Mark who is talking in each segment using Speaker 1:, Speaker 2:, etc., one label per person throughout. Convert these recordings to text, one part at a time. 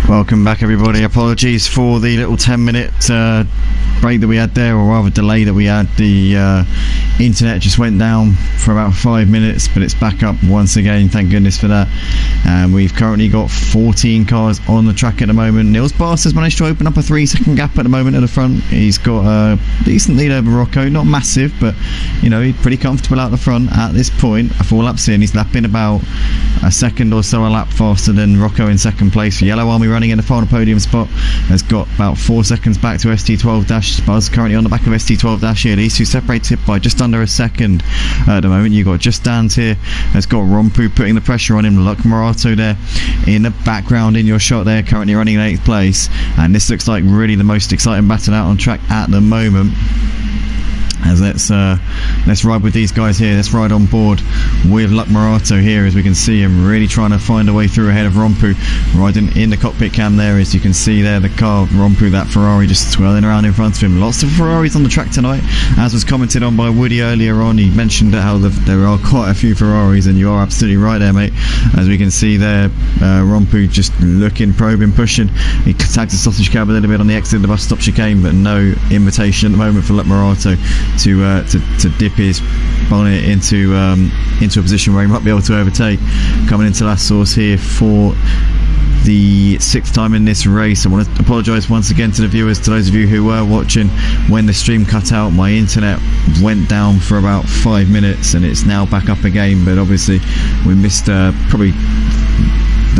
Speaker 1: Welcome back, everybody. Apologies for the little 10-minute break that we had there, or rather delay that we had. The internet just went down for about 5 minutes, but it's back up once again, thank goodness for that. And we've currently got 14 cars on the track at the moment. Nils Bass has managed to open up a 3-second gap at the moment at the front. He's got a decent lead over Rocco, not massive, but you know, he's pretty comfortable out the front at this point. 4 laps in, he's lapping about a second or so a lap faster than Rocco in second place. Yellow Army running in the final podium spot has got about 4 seconds back to ST12 Buzz currently on the back of ST12 here. These two separated by just under a second at the moment. You've got Just Dance here, has got Rompu putting the pressure on him. Luck Morato there in the background in your shot there, currently running in 8th place, and this looks like really the most exciting battle out on track at the moment. As let's ride with these guys here. Let's ride on board with Luck Morato here, as we can see him really trying to find a way through ahead of Rompu, riding in the cockpit cam there. As you can see there, the car of Rompu, that Ferrari just swirling around in front of him. Lots of Ferraris on the track tonight, as was commented on by Woody earlier on. He mentioned how there are quite a few Ferraris, and you are absolutely right there, mate. As we can see there, Rompu just looking, probing, pushing. He tags the sausage cab a little bit on the exit of the bus stop chicane, but no invitation at the moment for Luck Morato to dip his bonnet into a position where he might be able to overtake. Coming into last source here for the 6th time in this race. I want to apologise once again to the viewers, to those of you who were watching when the stream cut out. My internet went down for about 5 minutes and it's now back up again, but obviously we missed probably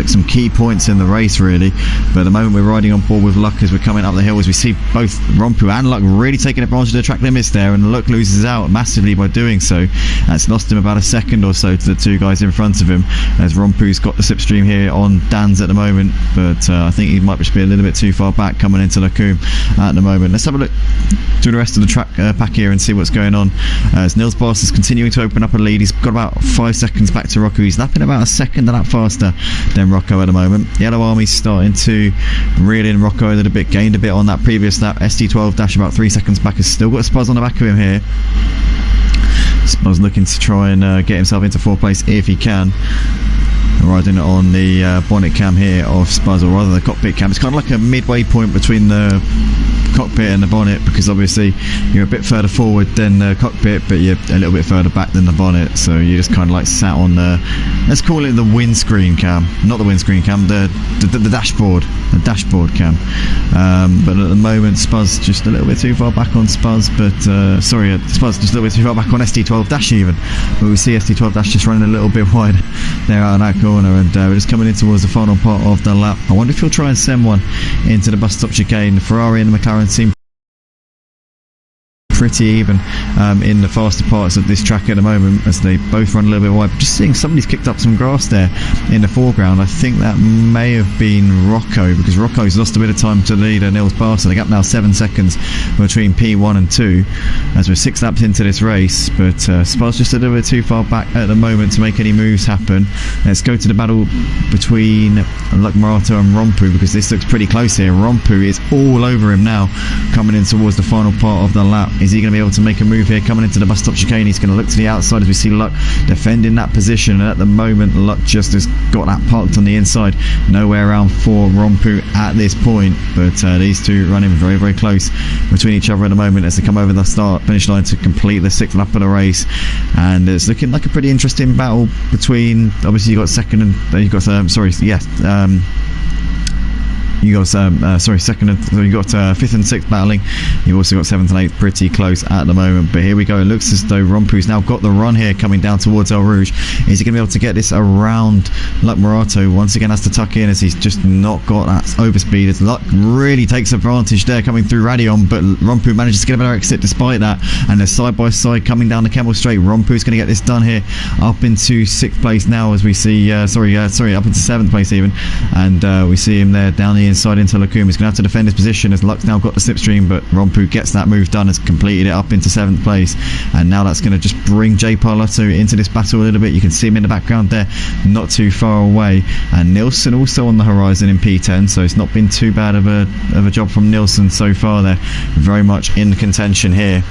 Speaker 1: some key points in the race really. But at the moment we're riding on board with Luck as we're coming up the hill, as we see both Rompu and Luck really taking advantage of the track limits there, and Luck loses out massively by doing so. That's lost him about a second or so to the two guys in front of him, as Rompu's got the slipstream here on Dan's at the moment, but I think he might just be a little bit too far back coming into Lacombe at the moment. Let's have a look through the rest of the track pack here and see what's going on, as Nils Bass is continuing to open up a lead. He's got about 5 seconds back to Rocco. He's lapping about a second and a lap faster than Rocco at the moment. Yellow Army's starting to reel in Rocco a little bit, gained a bit on that previous lap. ST12 about 3 seconds back, has still got Spuzz on the back of him here. Spuzz looking to try and get himself into 4th place if he can. Riding on the bonnet cam here of Spuzz, or rather the cockpit cam. It's kind of like a midway point between the cockpit and the bonnet, because obviously you're a bit further forward than the cockpit, but you're a little bit further back than the bonnet, so you just kind of like sat on the, let's call it the windscreen cam, not the windscreen cam, the dashboard, the dashboard cam. But at the moment Spuzz just a little bit too far back on Spuzz, but Spuzz just a little bit too far back on ST12 even, but we see ST12 just running a little bit wide there out of that corner, and we're just coming in towards the final part of the lap. I wonder if he'll try and send one into the bus stop chicane. The Ferrari and the McLaren seem pretty even in the faster parts of this track at the moment, as they both run a little bit wide. But just seeing somebody's kicked up some grass there in the foreground. I think that may have been Rocco, because Rocco's lost a bit of time to the leader Nils Bass. The gap now 7 seconds between P1 and 2 as we're 6 laps into this race, but Spuzz just a little bit too far back at the moment to make any moves happen. Let's go to the battle between Luck Morato and Rompu, because this looks pretty close here. Rompu is all over him now coming in towards the final part of the lap. Is he going to be able to make a move here coming into the bus stop chicane? He's going to look to the outside, as we see Luck defending that position, and at the moment Luck just has got that parked on the inside, nowhere around for Rompu at this point. But these two running very, very close between each other at the moment as they come over the start finish line to complete the 6th lap of the race, and it's looking like a pretty interesting battle between, obviously you've got second and you've got you got second and you got 5th and 6th battling. You've also got 7th and 8th pretty close at the moment. But here we go. It looks as though Rompu's now got the run here coming down towards El Rouge. Is he going to be able to get this around Luck Morato? Once again has to tuck in, as he's just not got that overspeed. As Luck really takes advantage there coming through Radion, but Rompu manages to get a better exit despite that, and they're side by side coming down the Kemmel Straight. Rompu's going to get this done here up into 6th place now, as we see up into 7th place even, and we see him there down the inside into Lacombe. He's going to have to defend his position as Luck's now got the slipstream, but Rompu gets that move done, has completed it up into 7th place, and now that's going to just bring J Parlato into this battle a little bit. You can see him in the background there, not too far away, and Nilsson also on the horizon in P10, so it's not been too bad of a job from Nilsson so far there. Very much in contention here.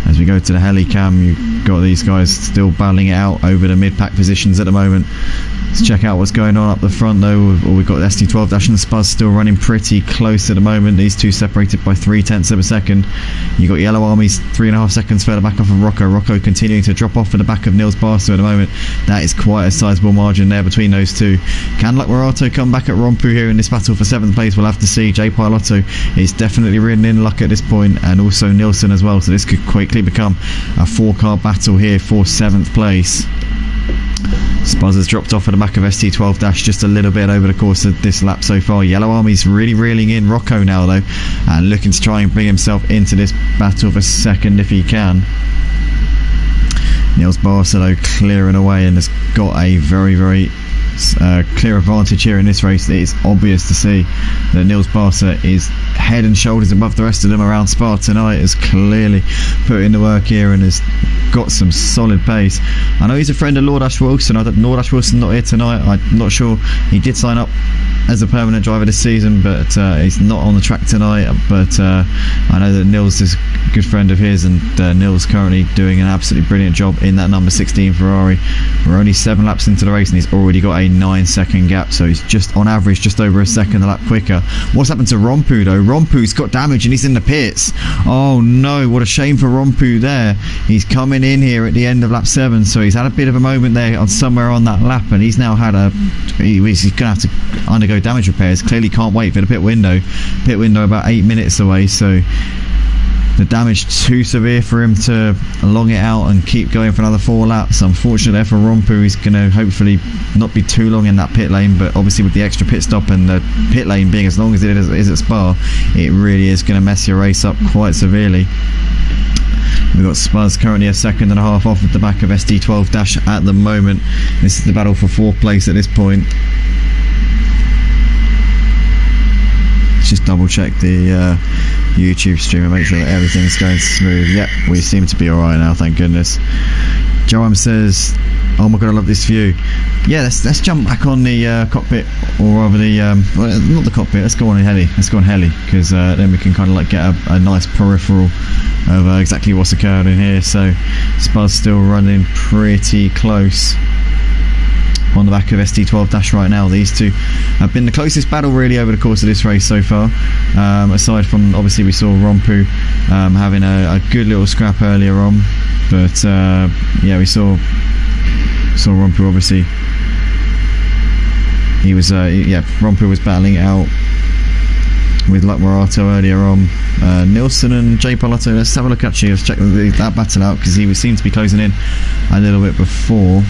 Speaker 1: As we go to the Helicam, you've got these guys still battling it out over the mid-pack positions at the moment. Let's check out what's going on up the front though. We've got ST12 Dash and Spuz still running pretty close at the moment. These two separated by 0.3 of a second. You've got Yellow Armies 3.5 seconds further back off of Rocco. Rocco continuing to drop off at the back of Nils Barca at the moment. That is quite a sizable margin there between those two. Can Luck Morato come back at Rompu here in this battle for 7th place? We'll have to see. J Pilotto is definitely ridden in luck at this point, and also Nilsson as well, so this could quickly become a 4-car battle here for 7th place. Spuz has dropped off at the back of ST12 Dash just a little bit over the course of this lap so far. Yellow Army's really reeling in Rocco now though, and looking to try and bring himself into this battle for 2nd if he can. Nils Barca though clearing away and has got a very clear advantage here in this race. It is obvious to see that Nils Barca is head and shoulders above the rest of them around Spa tonight. Has clearly put in the work here and has got some solid pace. I know he's a friend of Lord Ash Wilson. Lord Ash Wilson not here tonight. I'm not sure. He did sign up as a permanent driver this season, but he's not on the track tonight. But I know that Nils is a good friend of his, and Nils currently doing an absolutely brilliant job in that number 16 Ferrari. We're only 7 laps into the race and he's already got a 9-second gap, so he's just on average just over a second a lap quicker. What's happened to Rompu though? Rompu's got damage and he's in the pits. Oh no, what a shame for Rompu there. He's coming in here at the end of lap 7, so he's had a bit of a moment there on somewhere on that lap, and he's now had he's gonna have to undergo damage repairs. Clearly can't wait for the pit window about 8 minutes away, so the damage too severe for him to long it out and keep going for another 4 laps. Unfortunately there for Rompu, he's going to hopefully not be too long in that pit lane, but obviously with the extra pit stop and the pit lane being as long as it is at Spa, it really is going to mess your race up quite severely. We've got Spuz currently a 2.5 off at the back of ST12 Dash at the moment. This is the battle for 4th place at this point. Just double check the YouTube stream and make sure that everything's going smooth. Yep, we seem to be alright now, thank goodness. Joam says, oh my god, I love this view. Yeah, let's jump back on the cockpit, or rather the well, not the cockpit, let's go on heli, because then we can kind of like get a nice peripheral of exactly what's occurred in here. So Spuz still running pretty close on the back of ST12 Dash right now. These two have been the closest battle really over the course of this race so far, aside from obviously we saw Rompu having a good little scrap earlier on, but yeah, we saw Rompu obviously. He was yeah, Rompu was battling it out with Luck Morato earlier on. Nilsson and J Pilotto, let's have a look actually, let's check that battle out, because he seemed to be closing in a little bit before.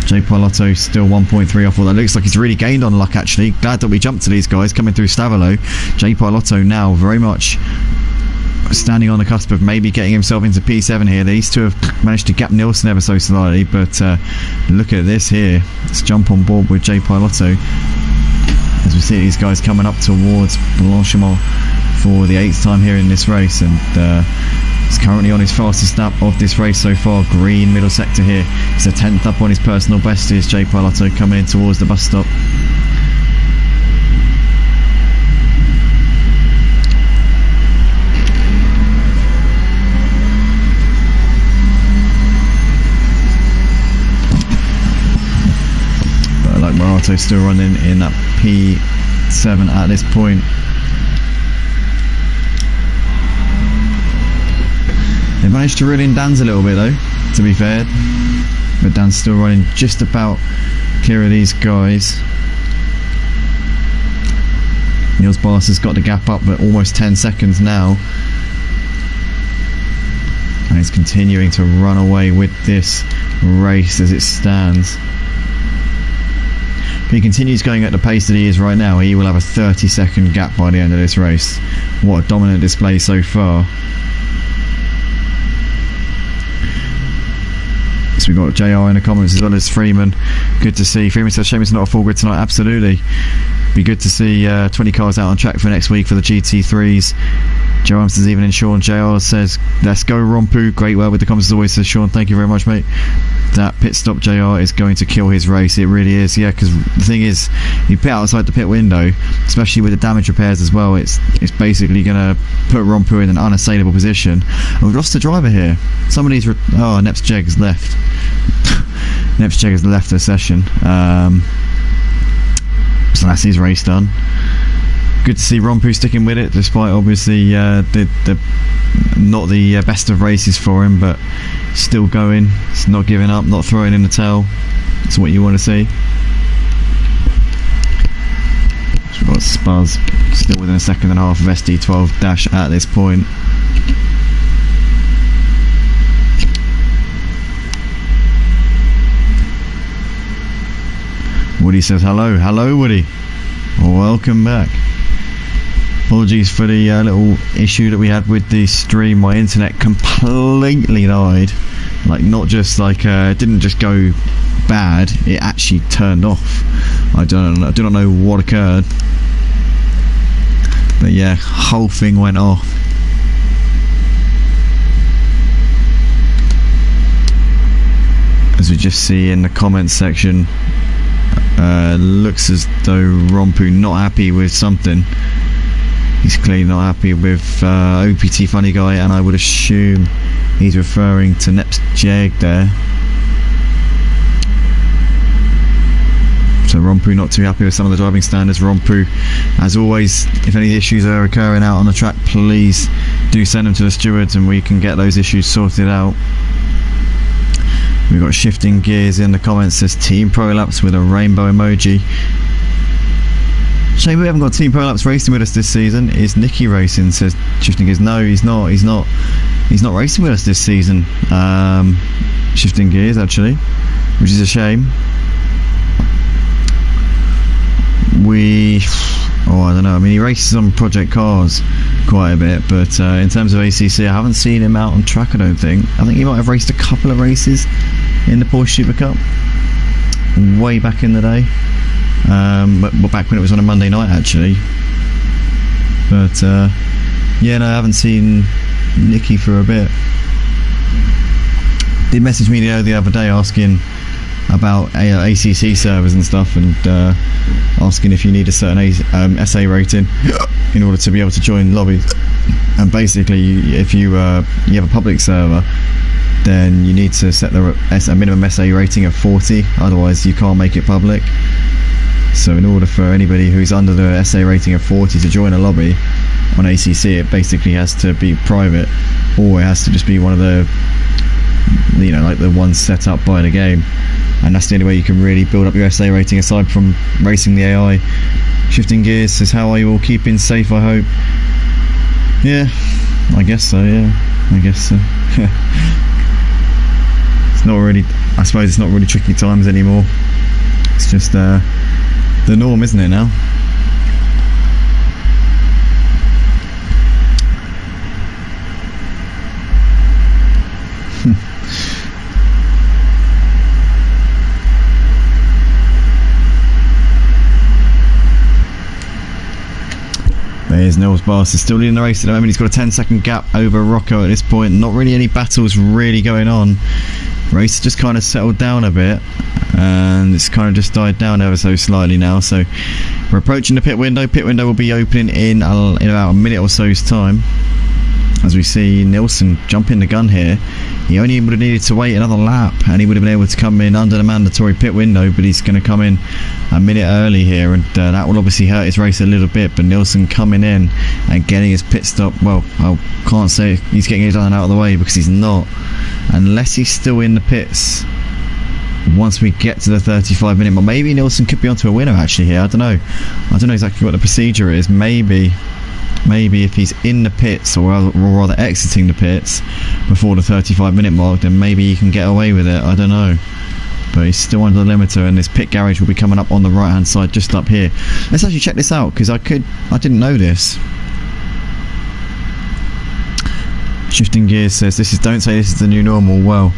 Speaker 1: J Pilotto still 1.3 off, although it looks like he's really gained on luck actually. Glad that we jumped to these guys coming through Stavolo. J Pilotto now very much standing on the cusp of maybe getting himself into P7 here. These two have managed to gap Nilsson ever so slightly, but look at this here. Let's jump on board with J Pilotto as we see these guys coming up towards Blanchimont for the 8th time here in this race, and he's currently on his fastest lap of this race so far. Green middle sector here. He's a 10th up on his personal best. Here's J Pilotto coming in towards the bus stop. But like Morato still running in that P7 at this point. They managed to reel in Dan's a little bit though, to be fair, but Dan's still running just about clear of these guys. Nils Barca's got the gap up at almost 10 seconds now, and he's continuing to run away with this race as it stands. If he continues going at the pace that he is right now, he will have a 30-second gap by the end of this race. What a dominant display so far. So we've got JR in the comments as well as Freeman. Good to see. Freeman says shame it's not a full grid tonight. Absolutely. Be good to see 20 cars out on track for next week for the GT3s. Joe Amsterd's even in Sean. JR says let's go Rompu. Great work with the comments as always, says Sean. Thank you very much, mate. That pit stop JR is going to kill his race. It really is. Yeah, because the thing is, you pit outside the pit window, especially with the damage repairs as well, it's basically going to put Rompu in an unassailable position. And we've lost a driver here. Somebody's oh, Neps Jegs left. Nepchek has left the session. So that's his race done. Good to see Rompu sticking with it, despite obviously the not the best of races for him, but still going. It's not giving up, not throwing in the towel. That's what you want to see. So we've got Spuz still within a second and a half of SD12 Dash at this point. Woody says hello. Hello, Woody. Welcome back. Apologies for the little issue that we had with the stream. My internet completely died. Like, not just like it didn't just go bad, it actually turned off. I do not know what occurred, but yeah, whole thing went off. As we just see in the comments section, looks as though Rompu not happy with something. He's clearly not happy with OPT Funny Guy, and I would assume he's referring to Nepchek there. So Rompu not too happy with some of the driving standards. Rompu, as always, if any issues are occurring out on the track, please do send them to the stewards and we can get those issues sorted out. We've got Shifting Gears in the comments, says Team Prolapse with a rainbow emoji. Shame we haven't got Team Prolapse racing with us this season. Is Nicky racing? Says Shifting Gears. No, he's not. He's not racing with us this season. Shifting Gears, actually, which is a shame. I don't know. I mean, he races on Project Cars quite a bit, but in terms of ACC, I haven't seen him out on track, I don't think. I think he might have raced a couple of races in the Porsche Super Cup way back in the day, but back when it was on a Monday night, actually. But yeah, no, I haven't seen Nicky for a bit. Did message me the other day asking about ACC servers and stuff, and asking if you need a certain SA rating in order to be able to join lobbies. And basically, if you have a public server, then you need to set a minimum SA rating of 40, otherwise you can't make it public. So in order for anybody who's under the SA rating of 40 to join a lobby on ACC, it basically has to be private, or it has to just be one of the, you know, like the ones set up by the game. And that's the only way you can really build up your SA rating aside from racing the AI. Shifting Gears says, how are you all keeping safe, I hope? Yeah, I guess so, yeah. I guess so. It's not really, I suppose it's not really tricky times anymore. It's just the norm, isn't it now? There's Nils Bass is still leading the race at the moment. He's got a 10-second gap over Rocco at this point. Not really any battles really going on. Race just kind of settled down a bit, and it's kind of just died down ever so slightly now. So we're approaching the pit window. Pit window will be opening in about a minute or so's time. As we see Nilsson jumping the gun here. He only would have needed to wait another lap and he would have been able to come in under the mandatory pit window, but he's going to come in a minute early here, and that will obviously hurt his race a little bit. But Nilsson coming in and getting his pit stop, well, I can't say he's getting it done out of the way, because he's not, unless he's still in the pits once we get to the 35-minute mark. Maybe Nilsson could be onto a winner actually here. I don't know exactly what the procedure is. Maybe if he's in the pits, or rather exiting the pits before the 35-minute mark, then maybe he can get away with it. I don't know, but he's still under the limiter, and this pit garage will be coming up on the right hand side just up here. Let's actually check this out, because I didn't know this. Shifting Gears says, don't say this is the new normal. Well,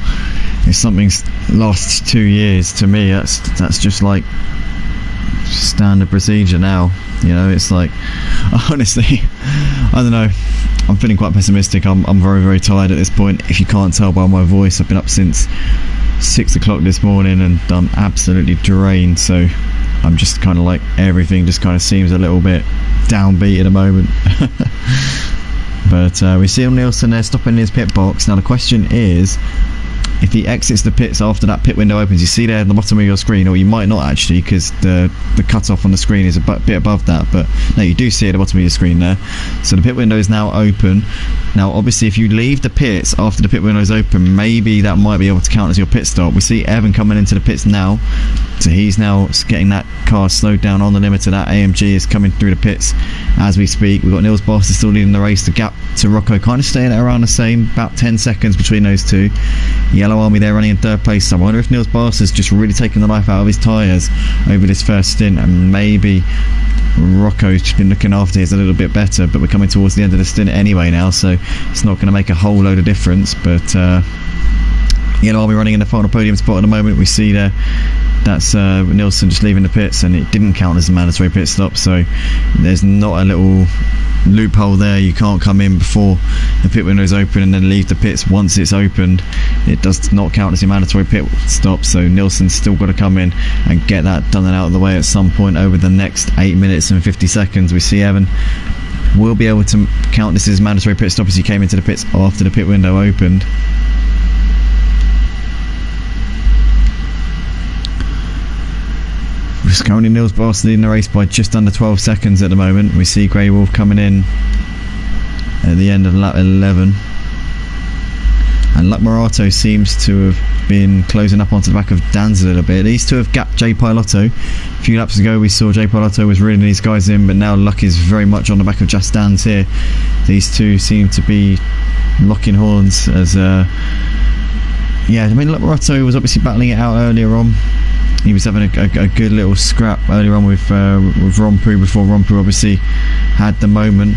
Speaker 1: if something's lasts 2 years, to me that's just like standard procedure now. You know, it's like, honestly, I don't know, I'm feeling quite pessimistic. I'm very, very tired at this point. If you can't tell by my voice, I've been up since 6 o'clock this morning and I'm absolutely drained. So I'm just kind of like, everything just kind of seems a little bit downbeat at the moment. But we see Nilsson there stopping in his pit box. Now the question is, if he exits the pits after that pit window opens, you see there at the bottom of your screen, or you might not actually, because the cut-off on the screen is a bit above that, but no, you do see it at the bottom of your screen there. So the pit window is now open. Now obviously if you leave the pits after the pit window is open, maybe that might be able to count as your pit stop. We see Evan coming into the pits now, so he's now getting that car slowed down on the limiter. That AMG is coming through the pits as we speak. We've got Nils Barster still leading the race. The gap to Rocco kind of staying at around the same, about 10 seconds between those two. Yellow Army there running in third place. So I wonder if Nils Barster's just really taken the life out of his tyres over this first stint, and maybe Rocco's just been looking after his a little bit better, but we're coming towards the end of the stint anyway now, so it's not going to make a whole load of difference. But Yellow Army running in the final podium spot at the moment. We see there that's Nilsson just leaving the pits, and it didn't count as a mandatory pit stop, so there's not a little loophole there. You can't come in before the pit window is open and then leave the pits once it's opened. It does not count as a mandatory pit stop, so Nilsson's still got to come in and get that done and out of the way at some point over the next 8 minutes and 50 seconds. We see Evan will be able to count this as mandatory pit stop as he came into the pits after the pit window opened. It's currently Nils Barster leading the race by just under 12 seconds at the moment. We see Grey Wolf coming in at the end of lap 11, and Luck Morato seems to have been closing up onto the back of Dan's a little bit. These two have gapped J Pilotto. A few laps ago we saw J Pilotto was reeling these guys in, but now Luck is very much on the back of Just Dan's here. These two seem to be locking horns as yeah, I mean Luck Morato was obviously battling it out earlier on. He was having a good little scrap earlier on with Rompu before Rompu obviously had the moment,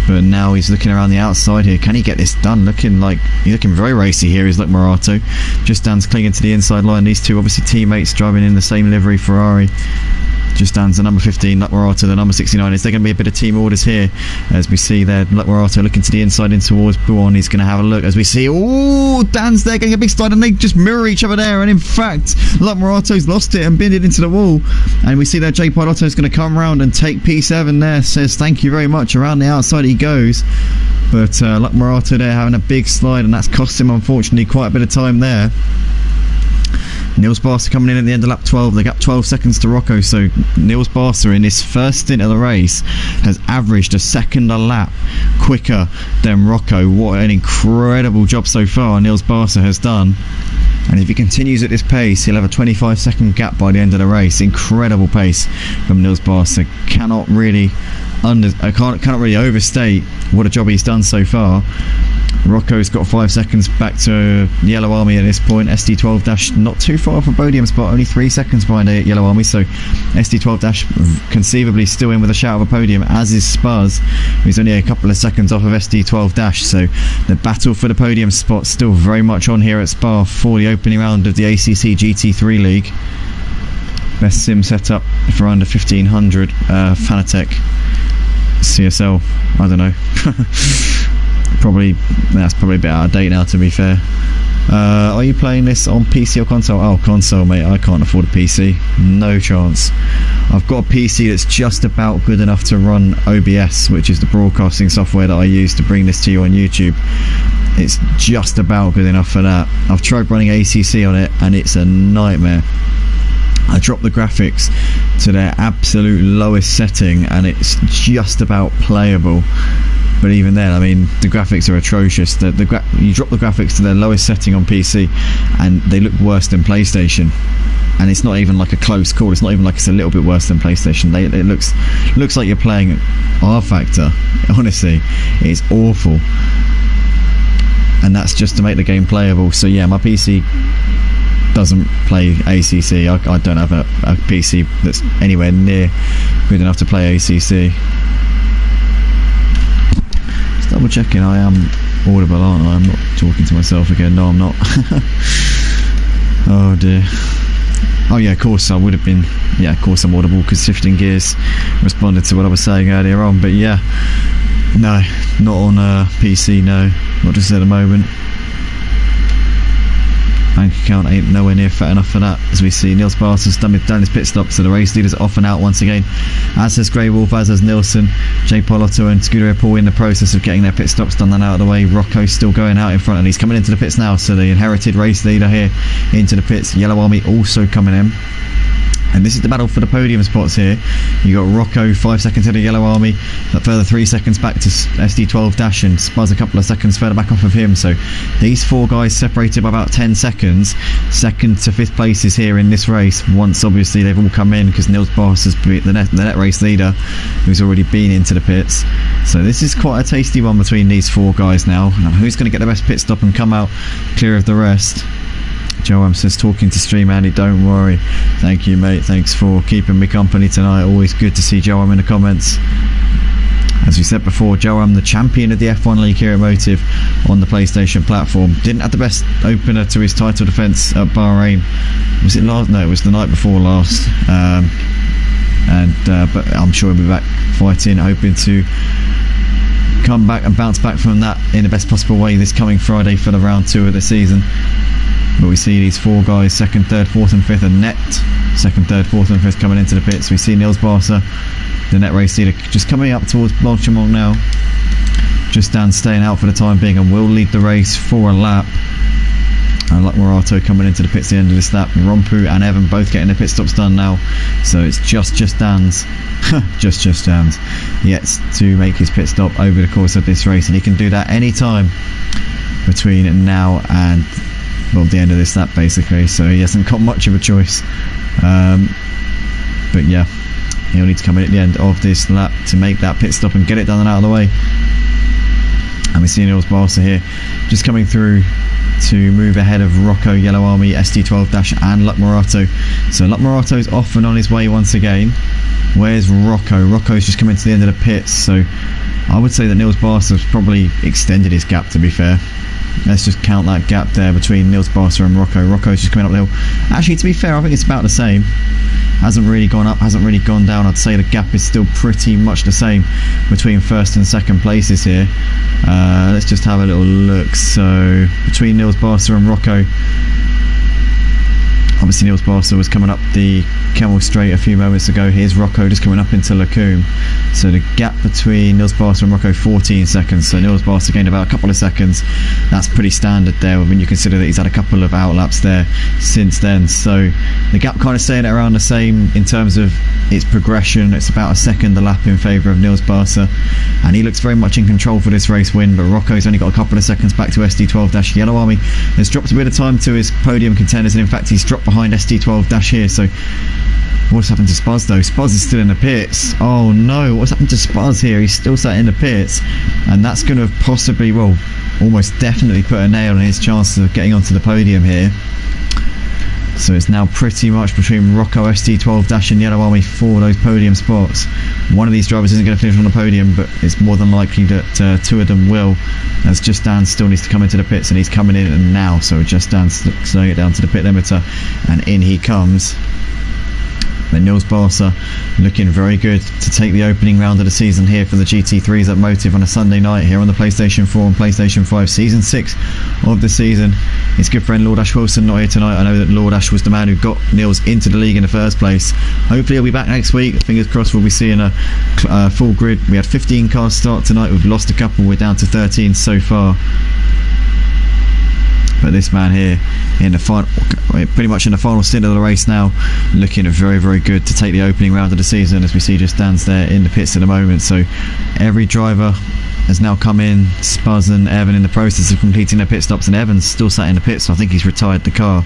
Speaker 1: but now he's looking around the outside here. Can he get this done? He's looking very racy here. He's like Morato. Just Dan's clinging to the inside line. These two obviously teammates driving in the same livery Ferrari. Just Dan's the number 15, Luck Morato the number 69. Is there going to be a bit of team orders here? As we see there, Luck Morato looking to the inside in towards Buon. He's going to have a look as we see, oh, Dan's there getting a big slide, and they just mirror each other there. And in fact, Luck Morato's lost it and binned it into the wall. And we see that J Pilotto's going to come around and take P7 there. Says thank you very much. Around the outside he goes. But Luck Morato there having a big slide, and that's cost him unfortunately quite a bit of time there. Nils Barster coming in at the end of lap 12. They got 12 seconds to Rocco, so Nils Barster in his first stint of the race has averaged a second a lap quicker than Rocco. What an incredible job so far Nils Barster has done, and if he continues at this pace he'll have a 25-second gap by the end of the race. Incredible pace from Nils Barster. Cannot really overstate what a job he's done so far. Rocco's got 5 seconds back to Yellow Army at this point. SD12 Dash not too far from Podium spot, only 3 seconds behind Yellow Army, so SD12 Dash conceivably still in with a shout of a podium, as is Spuz, who's only a couple of seconds off of SD12 Dash. So the battle for the podium spot still very much on here at Spa for the opening round of the ACC GT3 League. Best sim setup for under 1500. Fanatec CSL, I don't know. That's probably a bit out of date now, to be fair. Are you playing this on PC or console? Oh, console, mate. I can't afford a PC. No chance. I've got a PC that's just about good enough to run OBS, which is the broadcasting software that I use to bring this to you on YouTube. It's just about good enough for that. I've tried running ACC on it, and it's a nightmare. I dropped the graphics to their absolute lowest setting, and it's just about playable. But even then, I mean, the graphics are atrocious. You drop the graphics to their lowest setting on PC, and they look worse than PlayStation. And it's not even like a close call. It's not even like it's a little bit worse than PlayStation. It looks like you're playing R Factor. Honestly, it's awful. And that's just to make the game playable. So yeah, my PC doesn't play ACC. I don't have a PC that's anywhere near good enough to play ACC. Double checking, I am audible, aren't I? I'm not talking to myself again. No, I'm not. Oh dear. Oh yeah, of course I would have been. Yeah, of course I'm audible because Shifting Gears responded to what I was saying earlier on. But yeah, no, not on PC. No, not just at the moment. bank account ain't nowhere near fat enough for that, as we see Nils Barsa's done his pit stop, so the race leaders off and out once again, as has Grey Wolf, as has Nilsson. Jay Polotto and Scuderia Paul in the process of getting their pit stops done and out of the way. Rocco's still going out in front, and he's coming into the pits now, so the inherited race leader here into the pits. Yellow Army also coming in. And this is the battle for the podium spots here. You got Rocco 5 seconds ahead of Yellow Army, a further 3 seconds back to SD12 Dash, and Spuz a couple of seconds further back off of him. So these 4 guys separated by about 10 seconds. Second to 5th places here in this race. Once obviously they've all come in, because Nils Boss has been the net race leader, who's already been into the pits. So this is quite a tasty one between these 4 guys now. Now who's going to get the best pit stop and come out clear of the rest? Joam says, talking to stream, Andy, don't worry. Thank you, mate. Thanks for keeping me company tonight. Always good to see Joam in the comments. As we said before, Joam, the champion of the F1 League here at Motive on the PlayStation platform. Didn't have the best opener to his title defence at Bahrain. Was it last? No, it was the night before last. But I'm sure he'll be back fighting, hoping to come back and bounce back from that in the best possible way this coming Friday for the round 2 of the season. But we see these 4 guys, 2nd, 3rd, 4th and 5th, and net 2nd, 3rd, 4th and 5th coming into the pits. We see Nils Barsa, the net race leader, just coming up towards Bolchamont now. Just Dan staying out for the time being and will lead the race for a lap. And Luck Morato coming into the pits at the end of this lap. Rompu and Evan both getting their pit stops done now. So it's just Dan's just Dan's yet to make his pit stop over the course of this race, and he can do that anytime between now and the end of this lap basically, so he hasn't got much of a choice. But yeah, he'll need to come in at the end of this lap to make that pit stop and get it done and out of the way. And we see Nils Barsa here just coming through to move ahead of Rocco, Yellow Army, SD12 Dash and Luck Morato. So Luck Morato's off and on his way once again. Where's Rocco? Rocco's just coming to the end of the pits, so I would say that Nils Barsa's probably extended his gap, to be fair. Let's just count that gap there between Nils Barsa and Rocco. Rocco's just coming up the hill. Actually, to be fair, I think it's about the same. Hasn't really gone up, hasn't really gone down. I'd say the gap is still pretty much the same between 1st and 2nd places here. Let's just have a little look. So between Nils Barsa and Rocco, obviously Nils Barsa was coming up the Camel Straight a few moments ago. Here's Rocco just coming up into Lacombe. So the gap between Nils Barsa and Rocco, 14 seconds. So Nils Barsa gained about a couple of seconds. That's pretty standard there when you consider that he's had a couple of outlaps there since then. So the gap kind of staying around the same in terms of its progression. It's about a second a lap in favour of Nils Barsa, and he looks very much in control for this race win. But Rocco's only got a couple of seconds back to SD12 Yellow Army. Has dropped a bit of time to his podium contenders, and in fact he's dropped behind SD12 here. So what's happened to Spuz though? Spuz is still in the pits. Oh no, what's happened to Spuz here? He's still sat in the pits, and that's going to possibly, well, almost definitely put a nail in his chances of getting onto the podium here. So it's now pretty much between Rocco, SD12 and Yellow Army for those podium spots. One of these drivers isn't going to finish on the podium, but it's more than likely that 2 of them will, as Just Dan still needs to come into the pits, and he's coming in now. So Just Dan's slowing it down to the pit limiter, and in he comes. But Nils Barsa looking very good to take the opening round of the season here for the GT3s at Motive on a Sunday night here on the PlayStation 4 and PlayStation 5. Season 6 of the season. His good friend Lord Ash Wilson not here tonight. I know that Lord Ash was the man who got Nils into the league in the first place. Hopefully he'll be back next week. Fingers crossed we'll be seeing a full grid. We had 15 cars start tonight. We've lost a couple. We're down to 13 so far. But this man here in the final, pretty much in the final stint of the race now, looking very, very good to take the opening round of the season, as we see just stands there in the pits at the moment. So every driver has now come in. Spuz and Evan in the process of completing their pit stops, and Evan's still sat in the pits, so I think he's retired the car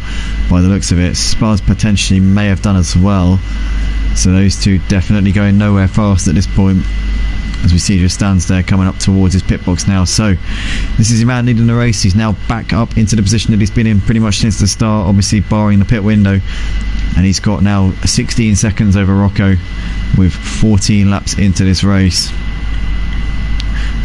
Speaker 1: by the looks of it. Spuz potentially may have done as well. So those two definitely going nowhere fast at this point, as we see just stands there coming up towards his pit box now. So this is the man leading the race. He's now back up into the position that he's been in pretty much since the start, obviously barring the pit window, and he's got now 16 seconds over Rocco with 14 laps into this race.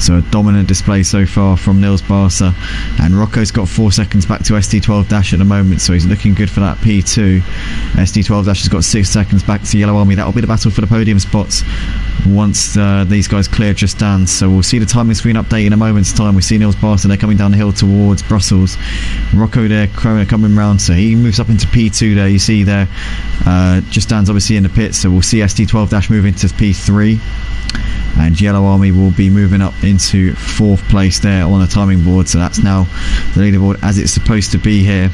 Speaker 1: So a dominant display so far from Nils Barca, and Rocco's got 4 seconds back to SD12 Dash at the moment, so he's looking good for that P2. SD12 Dash has got 6 seconds back to Yellow Army. That'll be the battle for the podium spots once these guys clear Just Dance. So we'll see the timing screen update in a moment's time. We see Nils Barca, they're coming down the hill towards Brussels. Rocco there coming round, so he moves up into P2 there. You see there Just Dance obviously in the pits, so we'll see SD12 Dash move into P3, and Yellow Army will be moving up into 4th place there on the timing board. So that's now the leaderboard as it's supposed to be here.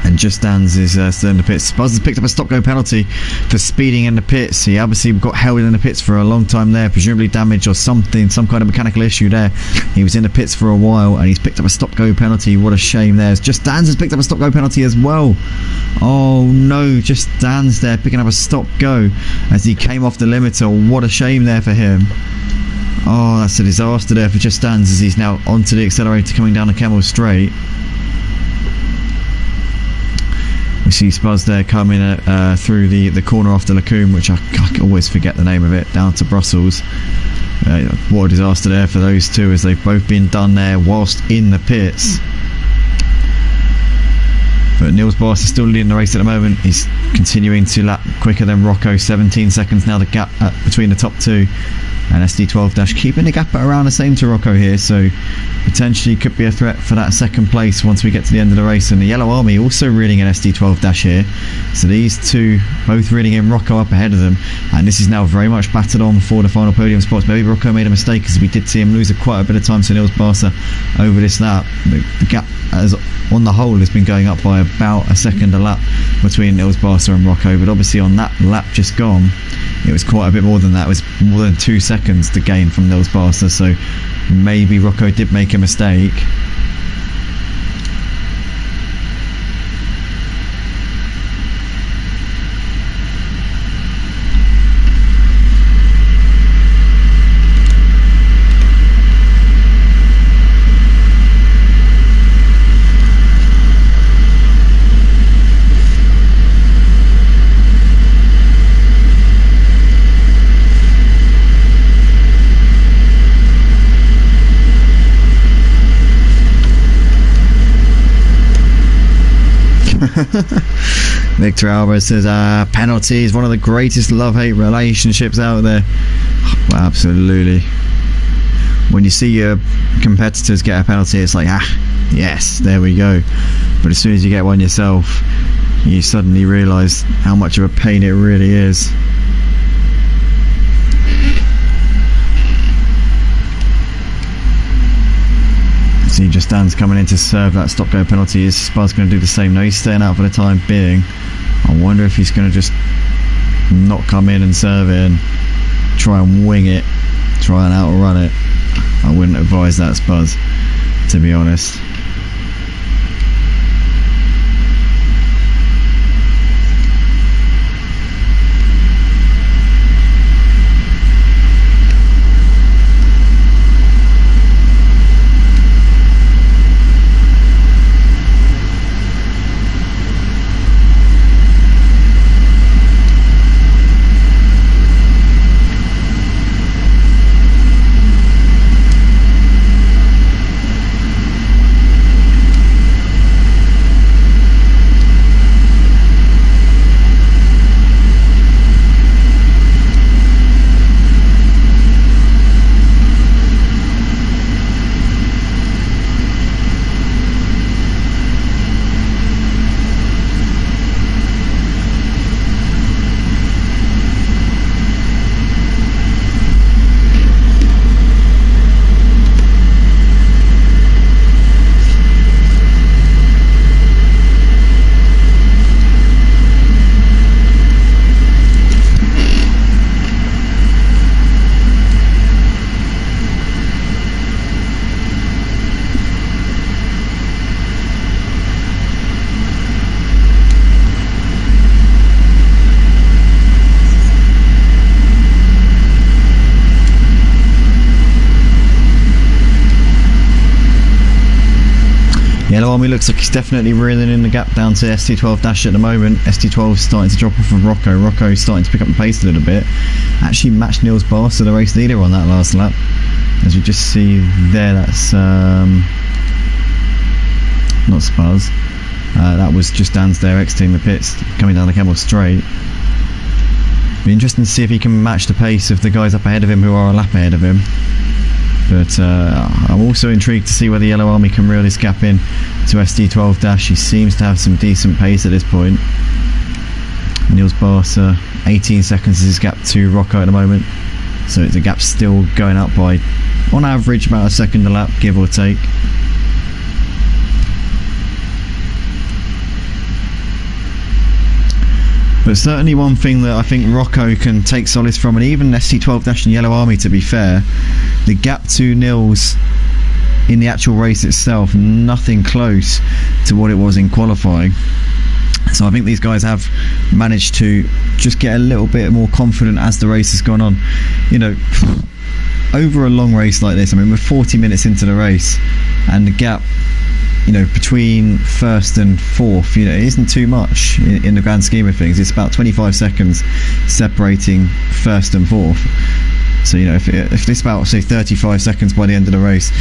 Speaker 1: And Just Dance is still in the pits. Buzz has picked up a stop-go penalty for speeding in the pits. He obviously got held in the pits for a long time there, presumably damage or something, some kind of mechanical issue there. He was in the pits for a while and he's picked up a stop-go penalty. What a shame there. Just Dance has picked up a stop-go penalty as well. Oh no, Just Dance there picking up a stop-go as he came off the limiter. What a shame there for him. Oh, that's a disaster there for Just Dance as he's now onto the accelerator coming down the Camel Straight. We see Spuzz there coming through the corner off the Lacombe, which I always forget the name of it, down to Brussels. What a disaster there for those two, as they've both been done there whilst in the pits. But Nils Barca is still leading the race at the moment. He's continuing to lap quicker than Rocco. 17 seconds now the gap between the top two. And SD12 Dash keeping the gap at around the same to Rocco here, so potentially could be a threat for that 2nd place once we get to the end of the race. And the Yellow Army also reeling in SD12 Dash here, so these two both reeling in Rocco up ahead of them, and this is now very much battered on for the final podium spots. Maybe Rocco made a mistake, because we did see him lose quite a bit of time to Nils Barca over this lap. The gap as on the whole has been going up by about a second a lap between Nils Barca and Rocco, but obviously on that lap just gone it was quite a bit more than that. It was more than 2 seconds to gain from Nils Barca, so maybe Rocco did make a mistake. Victor Alvarez says penalty is one of the greatest love-hate relationships out there. Well, absolutely. When you see your competitors get a penalty, it's like, yes, there we go. But as soon as you get one yourself, you suddenly realise how much of a pain it really is. See Just Dance coming in to serve that stop-go penalty. Is Spuzz going to do the same? No, he's staying out for the time being. I wonder if he's going to just not come in and serve it and try and wing it, try and outrun it. I wouldn't advise that, Spuzz, to be honest. Yellow Army looks like he's definitely reeling in the gap down to SD12 Dash at the moment. SD12 is starting to drop off of Rocco. Rocco is starting to pick up the pace a little bit. Actually matched Nils Barca, the race leader, on that last lap. as you just see there, that's not Spaz. That was just Dan's there exiting the pits, coming down the Kemmel straight. Be interesting to see if he can match the pace of the guys up ahead of him who are a lap ahead of him. But I'm also intrigued to see whether Yellow Army can reel this gap in to SD12 He seems to have some decent pace at this point. Niels Barsa, 18 seconds is his gap to Rocco at the moment, so the gap's still going up by, on average, about a second a lap, give or take. But certainly one thing that I think Rocco can take solace from, and even SD12 and Yellow Army, to be fair, the gap to Nils in the actual race itself, nothing close to what it was in qualifying. So I think these guys have managed to just get a little bit more confident as the race has gone on. You know, over a long race like this, I mean, we're 40 minutes into the race, and the gap, you know, between first and fourth, you know, it isn't too much in the grand scheme of things. It's about 25 seconds separating first and fourth. So, you know, if it's about, say, 35 seconds by the end of the race,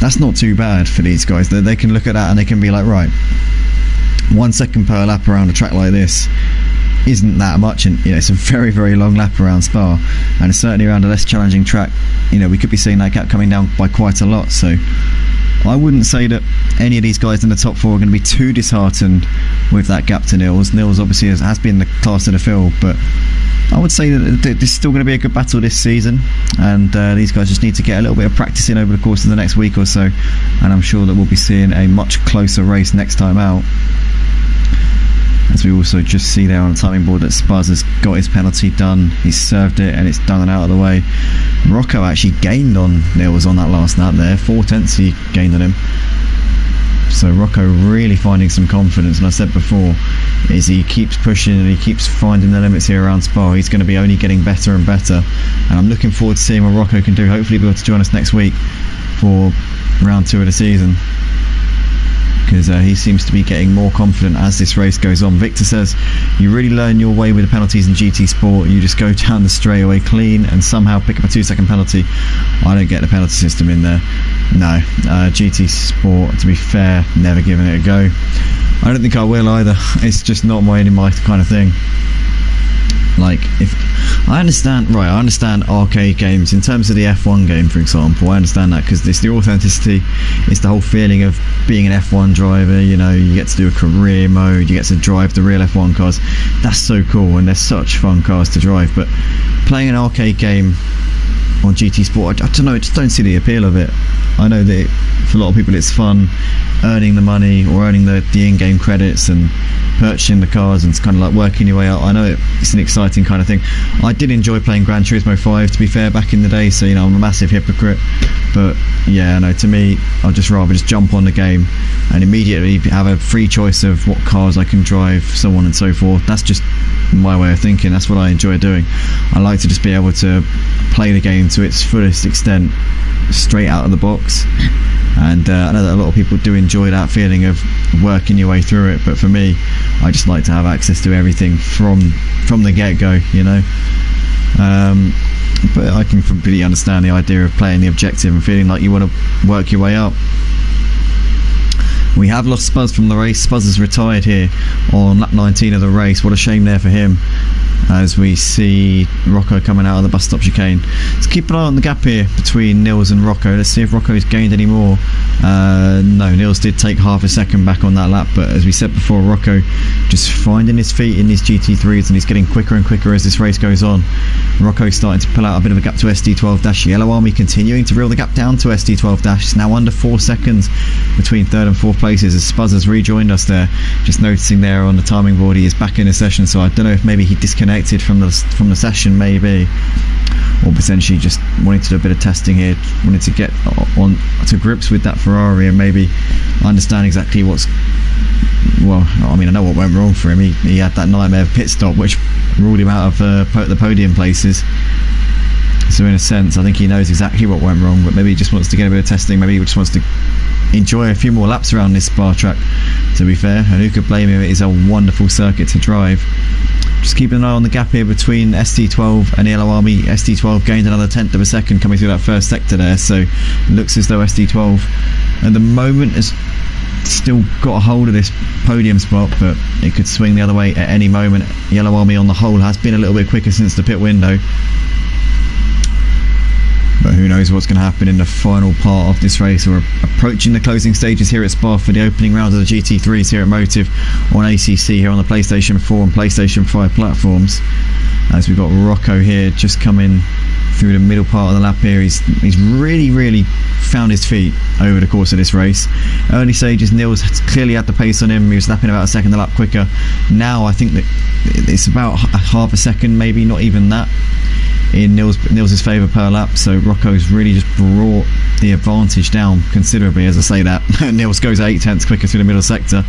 Speaker 1: that's not too bad for these guys. They can look at that and they can be like, right, 1 second per lap around a track like this isn't that much, and you know, it's a very, very long lap around Spa, and certainly around a less challenging track, you know, we could be seeing that gap coming down by quite a lot. So I wouldn't say that any of these guys in the top four are going to be too disheartened with that gap to Nils. Nils obviously has been the class of the field, but I would say that this is still going to be a good battle this season, and these guys just need to get a little bit of practice in over the course of the next week or so, and I'm sure that we'll be seeing a much closer race next time out. As we also just see there on the timing board that Spaz has got his penalty done, he's served it and it's done and out of the way. Rocco actually gained on Nils on that last lap there, 4/10 he gained on him. So Rocco really finding some confidence, and I said before, is he keeps pushing and he keeps finding the limits here around Spa, he's going to be only getting better and better, and I'm looking forward to seeing what Rocco can do. Hopefully he'll be able to join us next week for round 2 of the season, because he seems to be getting more confident as this race goes on. Victor says, you really learn your way with the penalties in GT Sport. You just go down the straightaway clean and somehow pick up a 2-second penalty. I don't get the penalty system in there. No, GT Sport, to be fair, never given it a go. I don't think I will either. It's just not my kind of thing. Like, if I understand arcade games in terms of the F1 game, for example, I understand that, because it's the authenticity, it's the whole feeling of being an F1 driver. You know, you get to do a career mode, you get to drive the real F1 cars. That's so cool, and they're such fun cars to drive. But playing an arcade game on GT Sport, I don't know, I just don't see the appeal of it. I know that for a lot of people it's fun earning the money or earning the in-game credits and purchasing the cars, and it's kind of like working your way up. I know it's an exciting kind of thing. I did enjoy playing Gran Turismo 5, to be fair, back in the day, so you know, I'm a massive hypocrite. But yeah, no, to me, I'd just rather just jump on the game and immediately have a free choice of what cars I can drive, so on and so forth. That's just my way of thinking. That's what I enjoy doing. I like to just be able to play the game to its fullest extent straight out of the box, and I know that a lot of people do enjoy that feeling of working your way through it, but for me, I just like to have access to everything from the get-go, you know. But I can completely understand the idea of playing the objective and feeling like you want to work your way up. We have lost Spuz from the race. Spuz has retired here on lap 19 of the race. What a shame there for him, as we see Rocco coming out of the bus stop chicane. Let's keep an eye on the gap here between Nils and Rocco. Let's see if Rocco's gained any more. No, Nils did take half a second back on that lap, but as we said before, Rocco just finding his feet in these GT3s, and he's getting quicker and quicker as this race goes on. Rocco's starting to pull out a bit of a gap to SD12 Yellow Army continuing to reel the gap down to SD12 It's now under 4 seconds between third and fourth places, as Spuz has rejoined us there. Just noticing there on the timing board, he is back in the session, so I don't know if maybe he disconnected from the session, maybe, or potentially just wanted to do a bit of testing here, wanted to get on to grips with that Ferrari and maybe understand exactly what's, well, I mean, I know what went wrong for him. He had that nightmare pit stop which ruled him out of the podium places. So So in a sense, I think he knows exactly what went wrong, but maybe he just wants to get a bit of testing. Maybe he just wants to enjoy a few more laps around this Spa track, to be fair. And who could blame him? It is a wonderful circuit to drive. Just keeping an eye on the gap here between ST12 and Yellow Army. ST12 gained another 1/10 of a second coming through that first sector there, so it looks as though ST12 at the moment has still got a hold of this podium spot, but it could swing the other way at any moment. Yellow Army on the whole has been a little bit quicker since the pit window, but who knows what's going to happen in the final part of this race. We're approaching the closing stages here at Spa for the opening round of the GT3s here at Motive on ACC here on the PlayStation 4 and PlayStation 5 platforms. As we've got Rocco here just coming through the middle part of the lap here. He's really found his feet over the course of this race. Early stages, Nils clearly had the pace on him. He was lapping about a second a lap quicker. Now I think that it's about half a second, maybe not even that, in Nils's favour per lap. So Rocco's really just brought the advantage down considerably. As I say that, Nils goes 8/10 quicker through the middle sector,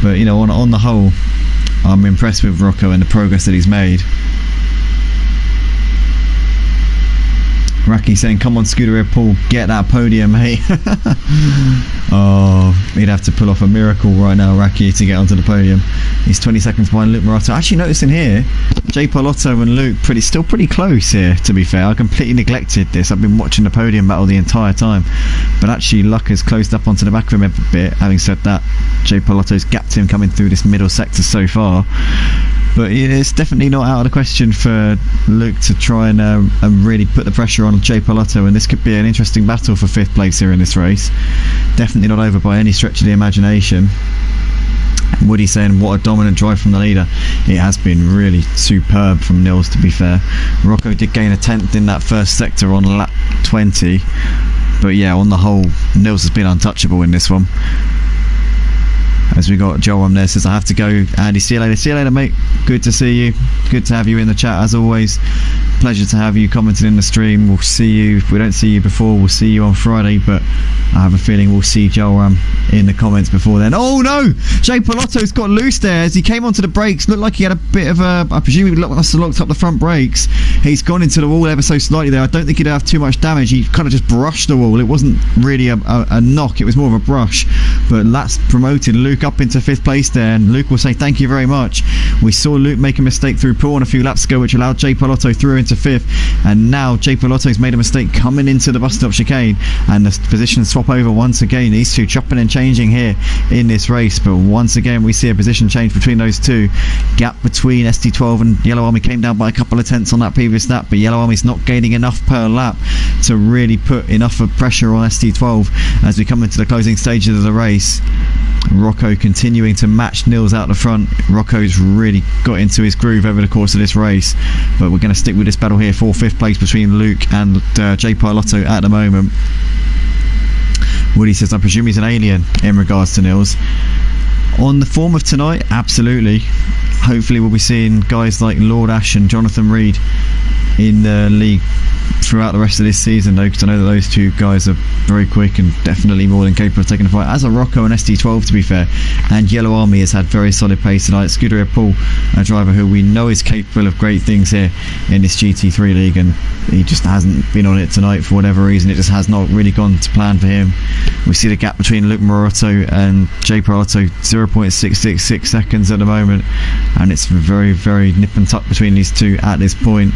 Speaker 1: but you know, on the whole, I'm impressed with Rocco and the progress that he's made. Raki saying, come on Scooter Red Paul, get that podium, hey. Oh, he'd have to pull off a miracle right now, Raki, to get onto the podium. He's 20 seconds behind Luke Morato. Actually noticing here, J. Palotto and Luke still pretty close here, to be fair. I completely neglected this. I've been watching the podium battle the entire time, but actually Luck has closed up onto the back of him a bit. Having said that, J. Palotto's gapped him coming through this middle sector so far. But it's definitely not out of the question for Luke to try and really put the pressure on J. Palotto, and this could be an interesting battle for 5th place here in this race. Definitely not over by any stretch of the imagination. Woody saying, what a dominant drive from the leader. It has been really superb from Nils, to be fair. Rocco did gain a 10th in that first sector on lap 20, but yeah, on the whole, Nils has been untouchable in this one. As we got Joel on there, says, I have to go. Andy, see you later. See you later, mate. Good to see you. Good to have you in the chat, as always. Pleasure to have you commenting in the stream. We'll see you, if we don't see you before, we'll see you on Friday, but I have a feeling we'll see Joel in the comments before then. Oh no! Jay Palotto's got loose there as he came onto the brakes. Looked like he had a bit of a, I presume he must have locked up the front brakes. He's gone into the wall ever so slightly there. I don't think he'd have too much damage. He kind of just brushed the wall. It wasn't really a knock, it was more of a brush. But that's promoted Luke up into 5th place there, and Luke will say thank you very much. We saw Luke make a mistake through Paul a few laps ago, which allowed J. Palotto through into 5th, and now J. Palotto's made a mistake coming into the bus stop chicane, and the positions swap over once again. These two chopping and changing here in this race, but once again we see a position change between those two. Gap between ST12 and Yellow Army came down by a couple of tenths on that previous lap, but Yellow Army's not gaining enough per lap to really put enough of pressure on ST12 as we come into the closing stages of the race. Rocco continuing to match Nils out the front. Rocco's really got into his groove over the course of this race, but we're going to stick with this battle here for 5th place between Luke and J. Palotto at the moment. Woody says, I presume he's an alien in regards to Nils. On the form of tonight, absolutely. Hopefully we'll be seeing guys like Lord Ash and Jonathan Reed in the league throughout the rest of this season, though, because I know that those two guys are very quick and definitely more than capable of taking a fight, as are Rocco and ST12, to be fair. And Yellow Army has had very solid pace tonight. Scooter Paul, a driver who we know is capable of great things here in this GT3 league, and he just hasn't been on it tonight for whatever reason. It just has not really gone to plan for him. We see the gap between Luke Morato and J. Palotto, 0.666 seconds at the moment, and it's very, very nip and tuck between these two at this point.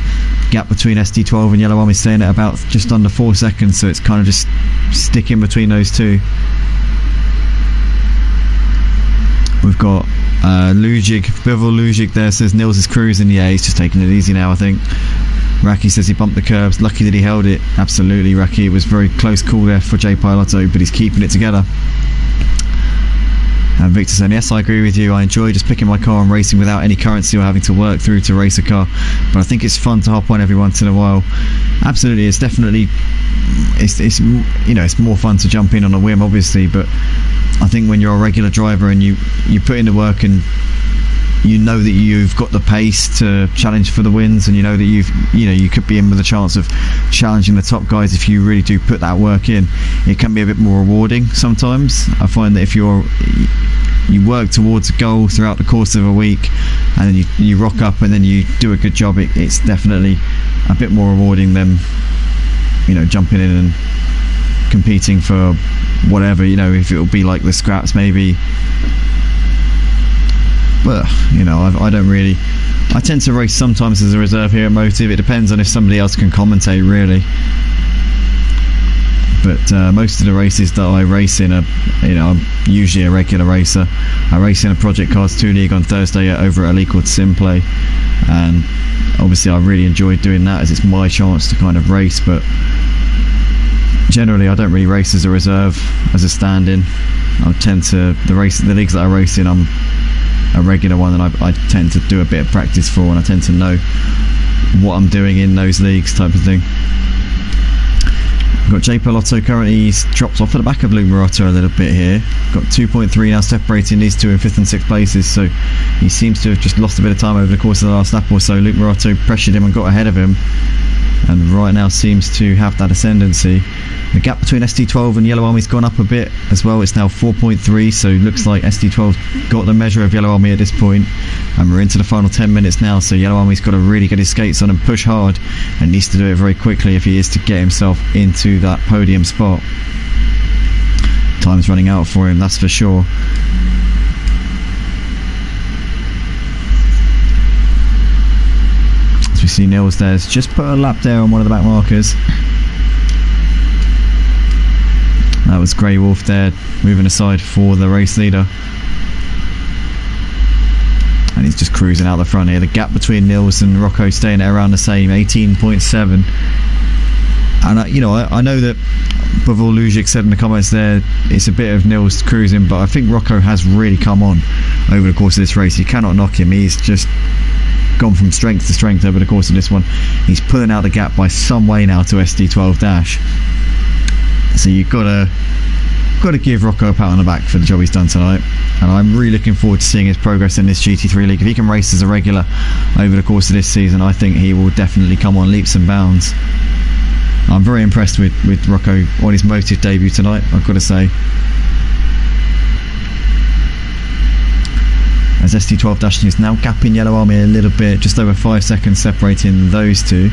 Speaker 1: Gap between ST12 and Yellow Army staying at about just under 4 seconds, so it's kind of just sticking between those two. We've got Bevel Lujig there says Nils is cruising. Yeah, he's just taking it easy now, I think. Raki says he bumped the curbs. Lucky that he held it. Absolutely, Raki. It was very close call there for J. Palotto, but he's keeping it together. And Victor saying, yes, I agree with you. I enjoy just picking my car and racing without any currency or having to work through to race a car. But I think it's fun to hop on every once in a while. Absolutely, it's definitely, it's you know, it's more fun to jump in on a whim, obviously. But I think when you're a regular driver and you put in the work and you know that you've got the pace to challenge for the wins, and you know that you could be in with a chance of challenging the top guys if you really do put that work in. It can be a bit more rewarding sometimes. I find that if you work towards a goal throughout the course of a week and then you rock up and then you do a good job, it's definitely a bit more rewarding than jumping in and competing for whatever, if it will be like the scraps maybe. But I don't really. I tend to race sometimes as a reserve here at Motive. It depends on if somebody else can commentate, really. But most of the races that I race in are, I'm usually a regular racer. I race in a Project Cars 2 League on Thursday over at a league called Simplay, and obviously I really enjoy doing that as it's my chance to kind of race. But generally I don't really race as a reserve, as a stand-in. I tend to the leagues that I race in, I'm a regular one, and I tend to do a bit of practice for, and I tend to know what I'm doing in those leagues, type of thing. We've got J Palotto currently, he's dropped off at the back of Luke Morotto a little bit here. Got 2.3 now separating these two in 5th and 6th places, so he seems to have just lost a bit of time over the course of the last lap or so. Luke Morotto pressured him and got ahead of him, and right now seems to have that ascendancy. The gap between SD12 and Yellow Army's gone up a bit as well. It's now 4.3, so it looks like SD12 got the measure of Yellow Army at this point, and we're into the final 10 minutes now. So Yellow Army's got to really get his skates on and push hard, and needs to do it very quickly if he is to get himself into that podium spot. Time's running out for him, that's for sure. As we see Nils there's just put a lap there on one of the back markers. That was Grey Wolf there, moving aside for the race leader. And he's just cruising out the front here. The gap between Nils and Rocco staying at around the same, 18.7. And I know that Pavel Lujic said in the comments there, it's a bit of Nils cruising, but I think Rocco has really come on over the course of this race. You cannot knock him. He's just gone from strength to strength over the course of this one. He's pulling out the gap by some way now to SD12 Dash. So you've got to give Rocco a pat on the back for the job he's done tonight, and I'm really looking forward to seeing his progress in this GT3 League. If he can race as a regular over the course of this season, I think he will definitely come on leaps and bounds. I'm very impressed with Rocco on his Motive debut tonight, I've got to say. As SD12 Dashing is now gapping Yellow Army a little bit, just over 5 seconds separating those two.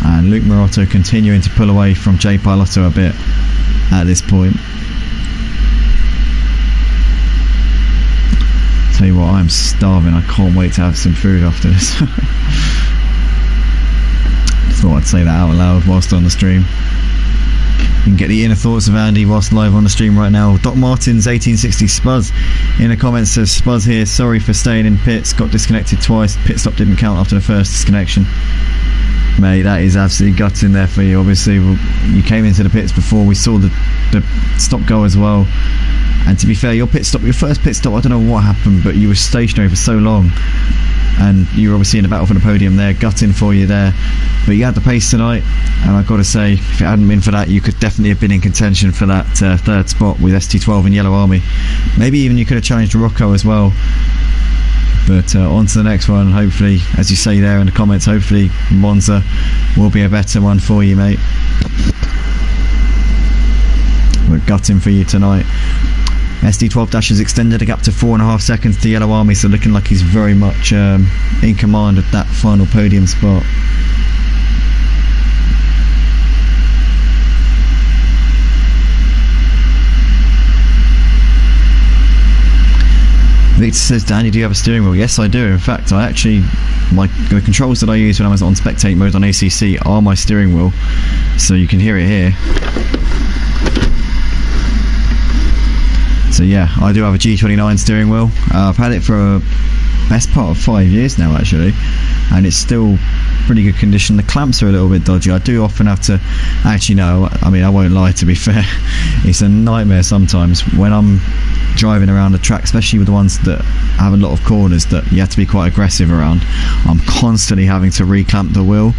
Speaker 1: And Luke Morotto continuing to pull away from J Palotto a bit at this point. Tell you what, I'm starving. I can't wait to have some food after this. Thought I'd say that out loud whilst on the stream. You can get the inner thoughts of Andy whilst live on the stream right now. Doc Martins 1860 Spuzz in the comments says, Spuzz here, sorry for staying in pits, got disconnected twice, pit stop didn't count after the first disconnection. Mate, that is absolutely gutting there for you. Obviously you came into the pits before we saw the stop go as well, and to be fair, your first pit stop, I don't know what happened, but you were stationary for so long, and you were obviously in the battle for the podium there, gutting for you there. But you had the pace tonight, and I've got to say, if it hadn't been for that, you could definitely have been in contention for that third spot with SD12 and Yellow Army. Maybe even you could have challenged Rocco as well. But on to the next one. Hopefully, as you say there in the comments, hopefully Monza will be a better one for you, mate. We're gutting for you tonight. SD12 Dash has extended a gap to 4.5 seconds to Yellow Army, so looking like he's very much in command of that final podium spot. Victor says, Danny, do you have a steering wheel? Yes, I do. In fact, the controls that I use when I was on spectate mode on ACC are my steering wheel, so you can hear it here. So yeah, I do have a G29 steering wheel. I've had it for a best part of 5 years now, actually, and it's still pretty good condition. The clamps are a little bit dodgy. I do often have to, actually no, I mean, I won't lie, to be fair. It's a nightmare sometimes when I'm driving around the track, especially with the ones that have a lot of corners that you have to be quite aggressive around. I'm constantly having to reclamp the wheel,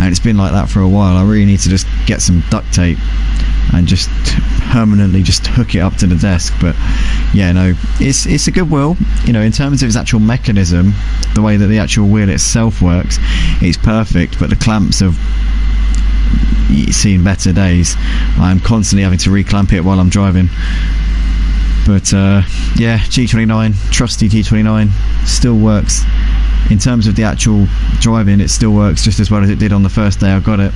Speaker 1: and it's been like that for a while. I really need to just get some duct tape and just permanently just hook it up to the desk. But yeah, no, it's a good wheel, you know, in terms of its actual mechanism, the way that the actual wheel itself works, it's perfect, but the clamps have seen better days. I'm constantly having to reclamp it while I'm driving. But yeah, G29, trusty G29, still works in terms of the actual driving, it still works just as well as it did on the first day I got it.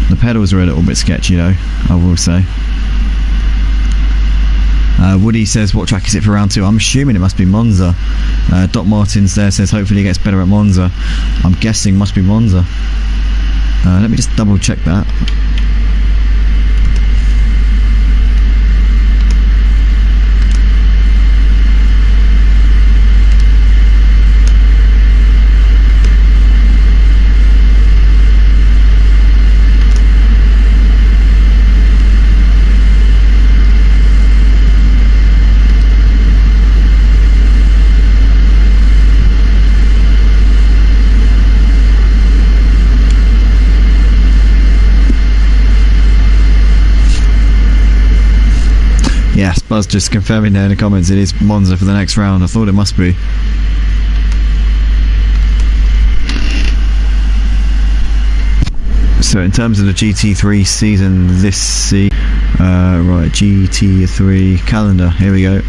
Speaker 1: The pedals are a little bit sketchy though, I will say. Woody says, what track is it for round 2? I'm assuming it must be Monza. Doc Martins there says hopefully he gets better at Monza. I'm guessing must be Monza. Let me just double check that. Yes, Buzz just confirming there in the comments it is Monza for the next round. I thought it must be. So in terms of the GT3 season this right, GT3 calendar, here we go.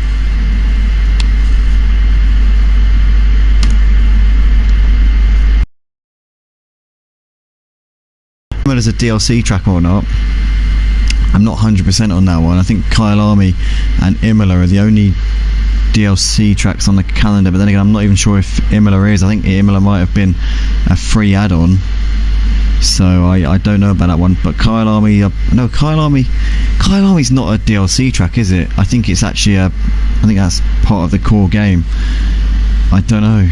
Speaker 1: Whether there's a DLC track or not, I'm not 100% on that one. I think Kyle Army and Imola are the only DLC tracks on the calendar, but then again I'm not even sure if Imola is. I think Imola might have been a free add-on, so I don't know about that one. But Kyle Army, no, Kyle Army's not a DLC track, is it? I think it's actually I think that's part of the core game. I don't know,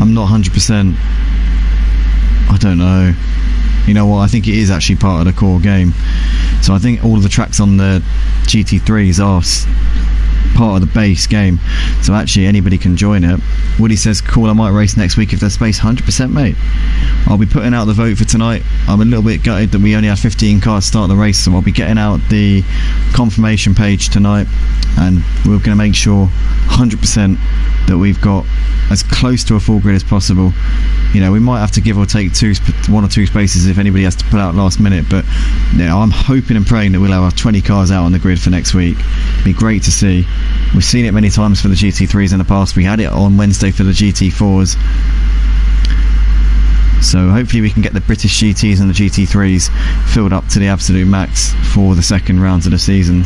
Speaker 1: I'm not 100%. I don't know. You know what, I think it is actually part of the core game. So I think all of the tracks on the GT3s are part of the base game. So actually anybody can join it. Woody says, cool, I might race next week if there's space. 100%, mate. I'll be putting out the vote for tonight. I'm a little bit gutted that we only had 15 cars start the race, so I'll be getting out the confirmation page tonight, and we're going to make sure 100% that we've got as close to a full grid as possible. You know, we might have to give or take 1 or 2 spaces if anybody has to put out last minute, but you know, I'm hoping and praying that we'll have 20 cars out on the grid for next week. It'd be great to see. We've seen it many times for the GT3s in the past. We had it on Wednesday for the GT4s. So hopefully we can get the British GTs and the GT3s filled up to the absolute max for the second rounds of the season.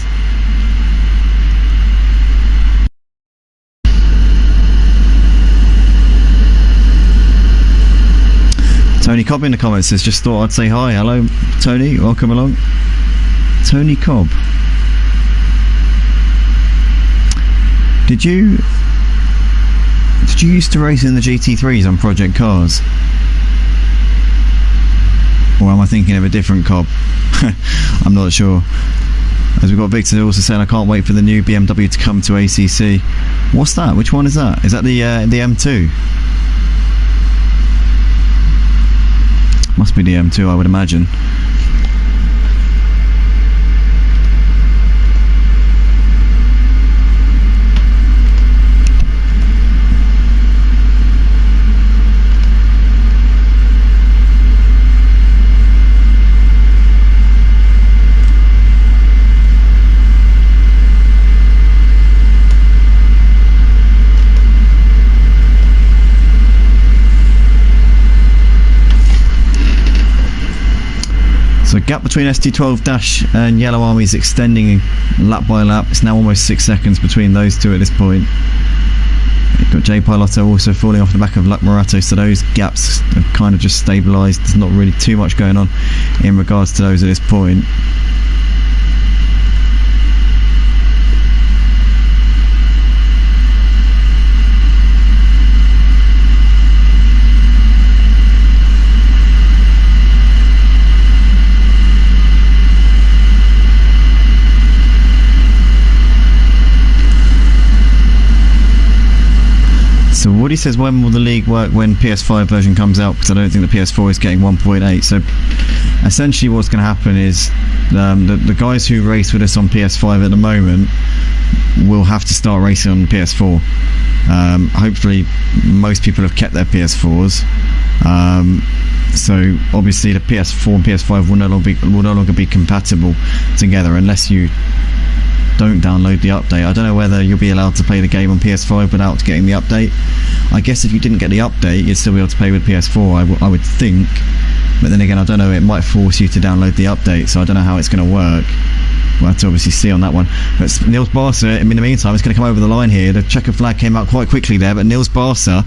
Speaker 1: Tony Cobb in the comments says, just thought I'd say hi. Hello Tony, welcome along. Tony Cobb. Did you used to race in the GT3s on Project Cars? Or am I thinking of a different Cobb? I'm not sure. As we've got Victor also saying, I can't wait for the new BMW to come to ACC. What's that? Which one is that? Is that the M2? Must be the M2, I would imagine. So gap between ST12 and Yellow Army is extending lap by lap. It's now almost 6 seconds between those two at this point. You've got J Pilotto also falling off the back of Luck Morato, so those gaps have kind of just stabilised. There's not really too much going on in regards to those at this point. So Woody says, when will the league work when PS5 version comes out? Because I don't think the PS4 is getting 1.8. So essentially what's going to happen is the guys who race with us on PS5 at the moment will have to start racing on PS4. Hopefully most people have kept their PS4s. So obviously the PS4 and PS5 will no longer be compatible together unless you don't download the update. I don't know whether you'll be allowed to play the game on PS5 without getting the update. I guess if you didn't get the update, you'd still be able to play with PS4, I would think. But then again, I don't know, it might force you to download the update, so I don't know how it's going to work. We'll have to obviously see on that one. But Nils Barca, in the meantime, is going to come over the line here. The checker flag came out quite quickly there, but Nils Barca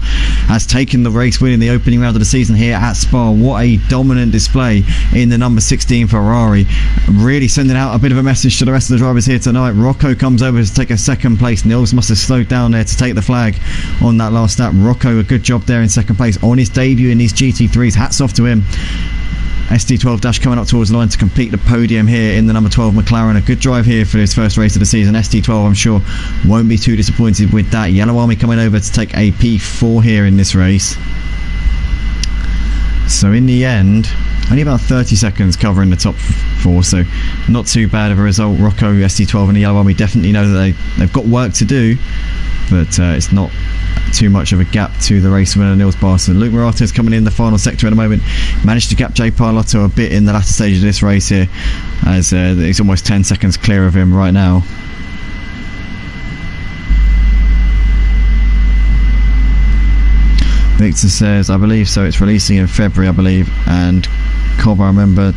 Speaker 1: has taken the race win in the opening round of the season here at Spa. What a dominant display in the number 16 Ferrari. Really sending out a bit of a message to the rest of the drivers here tonight. Rocco comes over to take a second place. Nils must have slowed down there to take the flag on that last lap. Rocco, a good job there in second place on his debut in these GT3s. Hats off to him. SD12 Dash coming up towards the line to complete the podium here in the number 12 McLaren. A good drive here for his first race of the season. SD12, I'm sure, won't be too disappointed with that. Yellow Army coming over to take a P4 here in this race. So in the end, only about 30 seconds covering the top 4, so not too bad of a result. Rocco, SD12 and the Yellow Army definitely know that they've got work to do, but it's not too much of a gap to the race winner Nils Barca. Luke Murata is coming in the final sector at the moment. Managed to gap J Parlato a bit in the latter stage of this race here, as he's almost 10 seconds clear of him right now. Victor says, I believe so, it's releasing in February, I believe, and Cobb, I remember,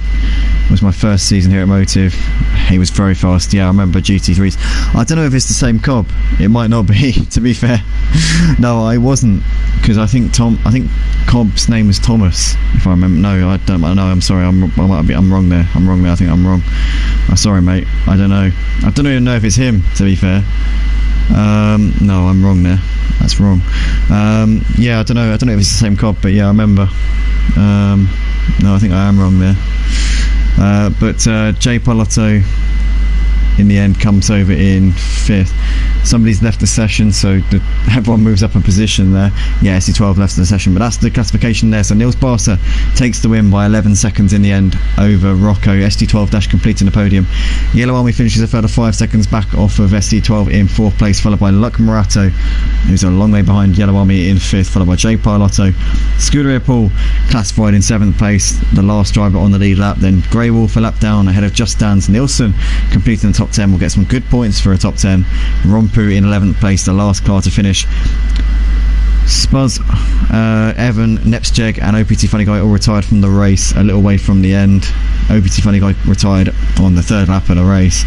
Speaker 1: was my first season here at Motive. He was very fast. Yeah, I remember GT3s. I don't know if it's the same Cobb. It might not be, to be fair. No, I wasn't, because I think Cobb's name was Thomas, if I remember. No, I don't. No, I'm sorry. I'm wrong there. I think I'm wrong. I'm sorry, mate. I don't know. I don't even know if it's him, to be fair. No, I'm wrong there. That's wrong. Yeah, I don't know if it's the same Cobb, but yeah, I remember. No, I think I am wrong there. But J Parlato in the end comes over in 5th. Somebody's left the session, so everyone moves up a position there. Yeah, SC12 left the session, but that's the classification there. So Nils Barca takes the win by 11 seconds in the end over Rocco. SC12 Dash completing the podium. Yellow Army finishes a further 5 seconds back off of SC12 in 4th place, followed by Luc Murato, who's a long way behind Yellow Army in 5th, followed by J Parlato. Scuderia Paul classified in 7th place, the last driver on the lead lap. Then Grey Wolf a lap down ahead of Just Dance. Nielsen completing the top 10 will get some good points for a top 10. Rompu in 11th place, the last car to finish. Spuz, Evan, Nepsjeg and OPT Funny Guy all retired from the race a little way from the end. OPT Funny Guy retired on the 3rd lap of the race.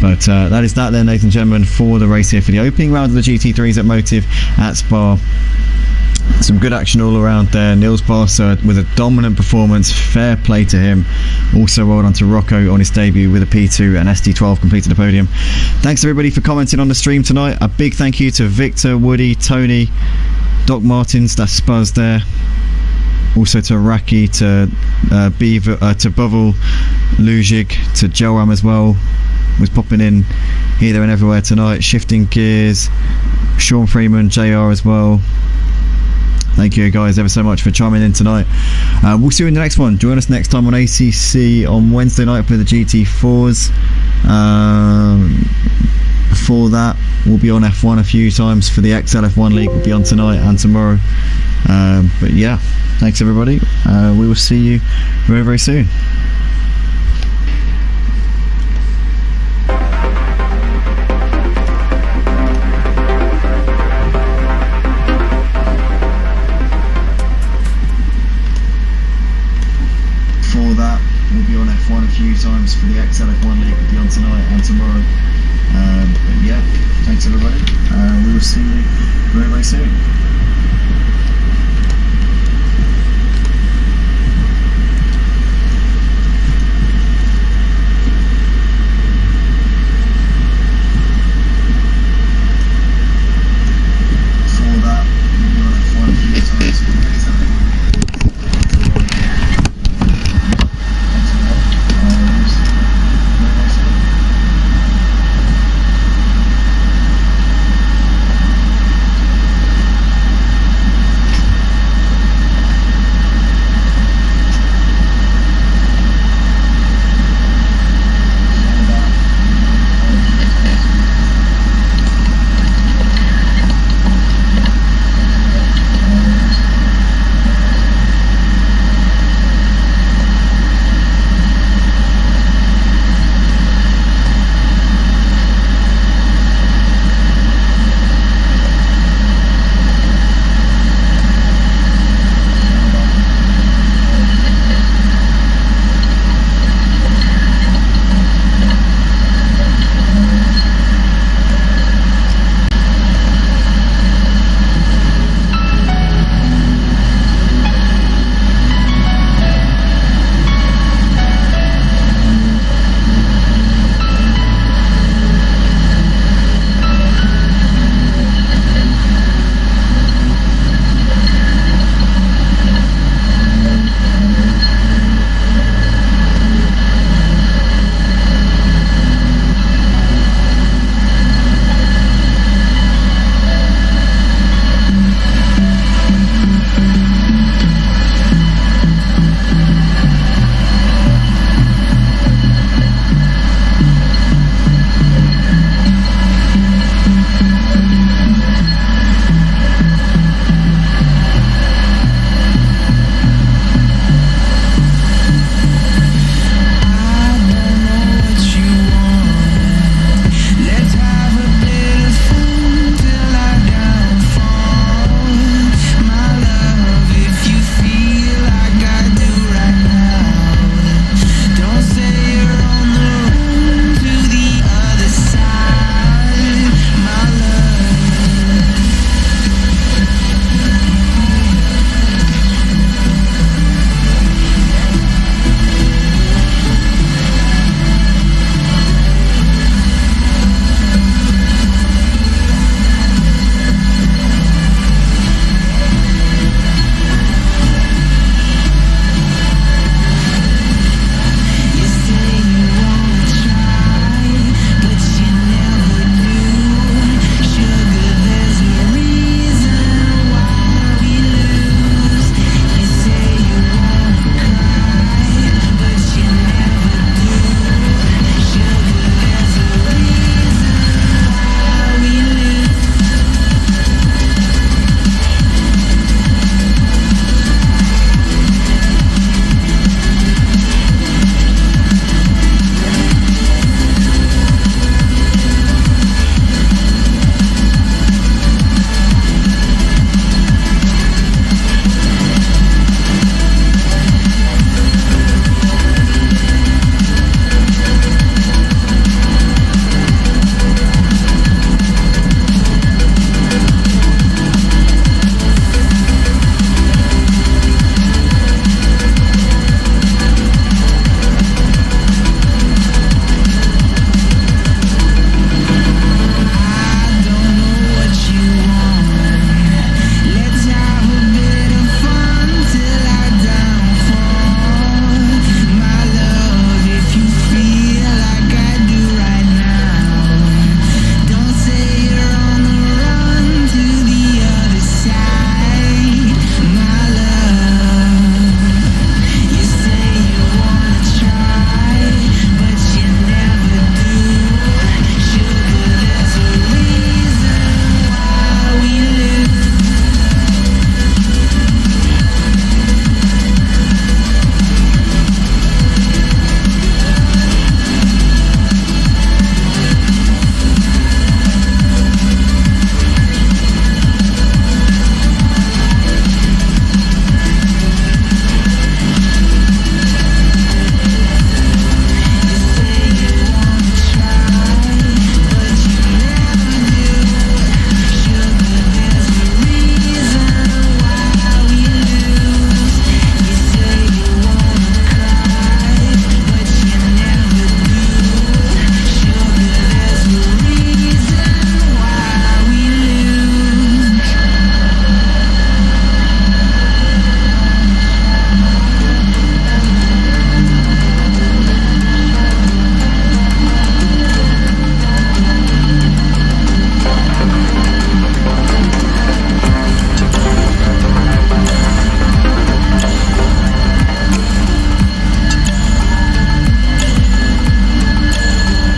Speaker 1: But that is that then, ladies and gentlemen, for the race here for the opening round of the GT3s at Motive at Spa. Some good action all around there. Nils Barca with a dominant performance, fair play to him. Also well done to Rocco on his debut with a P2, and SD12 completed the podium. Thanks everybody for commenting on the stream tonight. A big thank you to Victor, Woody, Tony, Doc Martins, that's Spuzz there. Also to Raki, to Beaver, to Bovel, Lujig, to Joram as well, was popping in here, there and everywhere tonight. Shifting Gears, Sean Freeman, JR as well. Thank you guys ever so much for chiming in tonight. We'll see you in the next one. Join us next time on ACC on Wednesday night for the GT4s. Before that, we'll be on F1 a few times for the XL F1 League. We'll be on tonight and tomorrow. But yeah, thanks everybody. We will see you very, very soon. We'll be on F1 a few times for the XL F1 League. We'll be on tonight and tomorrow. But yeah, thanks everybody. We will see you very, very soon.